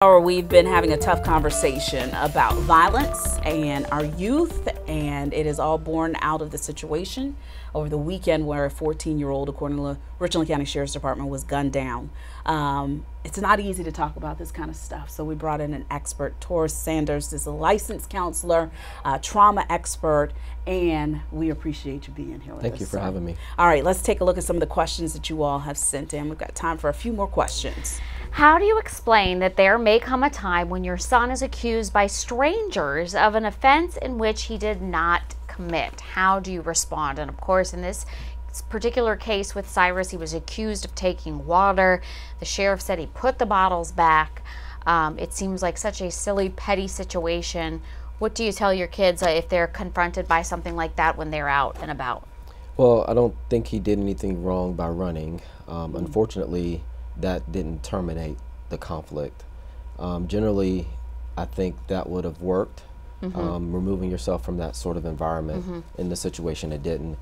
We've been having a tough conversation about violence and our youth, and it is all born out of the situation over the weekend where a 14-year-old, according to the Richland County Sheriff's Department, was gunned down. It's not easy to talk about this kind of stuff, so we brought in an expert. Taurus Sanders is a licensed counselor, trauma expert, and we appreciate you being here with us. Thank you for having me. All right, let's take a look at some of the questions that you all have sent in. We've got time for a few more questions. How do you explain that there may come a time when your son is accused by strangers of an offense in which he did not commit? How do you respond? And of course, in this particular case with Cyrus, he was accused of taking water. The sheriff said he put the bottles back. It seems like such a silly, petty situation. What do you tell your kids if they're confronted by something like that when they're out and about? Well, I don't think he did anything wrong by running. Unfortunately, that didn't terminate the conflict. Generally, I think that would have worked. Removing yourself from that sort of environment. In the situation, it didn't.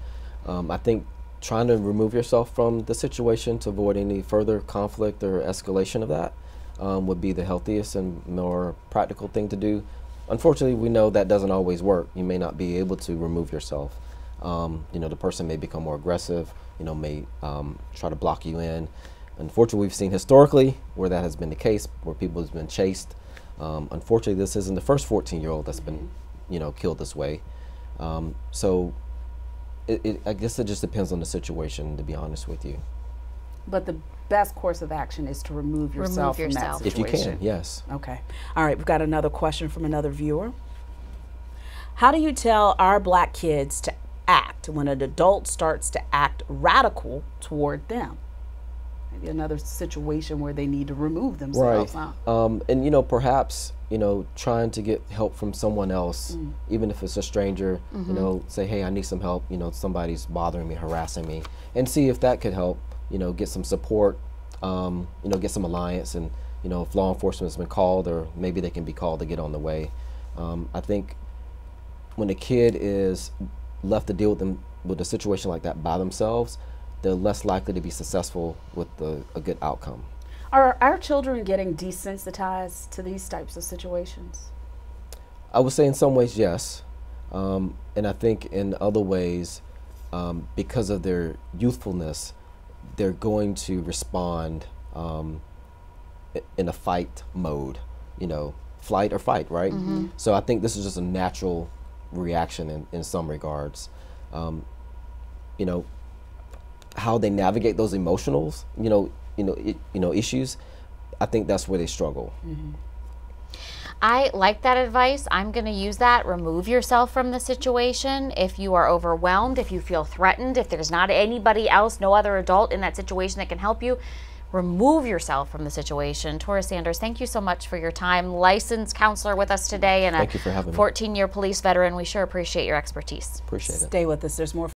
I think trying to remove yourself from the situation to avoid any further conflict or escalation of that would be the healthiest and more practical thing to do. Unfortunately, we know that doesn't always work. You may not be able to remove yourself. You know, the person may become more aggressive, you know, may try to block you in. Unfortunately, we've seen historically where that has been the case, where people have been chased. Unfortunately, this isn't the first 14-year-old that's been, you know, killed this way. So I guess it just depends on the situation, to be honest with you. But the best course of action is to remove yourself from that situation. If you can, yes. Okay. All right, we've got another question from another viewer. How do you tell our black kids to act when an adult starts to act radical toward them? Maybe another situation where they need to remove themselves. Right. Huh? And, you know, perhaps, you know, trying to get help from someone else, even if it's a stranger, you know, say, hey, I need some help, you know, somebody's bothering me, harassing me, and see if that could help, you know, get some support, you know, get some alliance, and, you know, if law enforcement has been called, or maybe they can be called to get on the way. I think when a kid is left to deal with a situation like that by themselves, they're less likely to be successful with a good outcome. Are our children getting desensitized to these types of situations? I would say in some ways, yes. And I think in other ways, because of their youthfulness, they're going to respond in a fight mode, you know, flight or fight, right? So I think this is just a natural reaction in some regards. You know, how they navigate those emotionals, issues, I think that's where they struggle. I like that advice. I'm going to use that. Remove yourself from the situation. If you are overwhelmed, if you feel threatened, if there's not anybody else, no other adult in that situation that can help you, remove yourself from the situation. Taurus Sanders, thank you so much for your time. Licensed counselor with us today, and thank you for having me. 14-year police veteran. We sure appreciate your expertise. Appreciate it. Stay with us. There's more.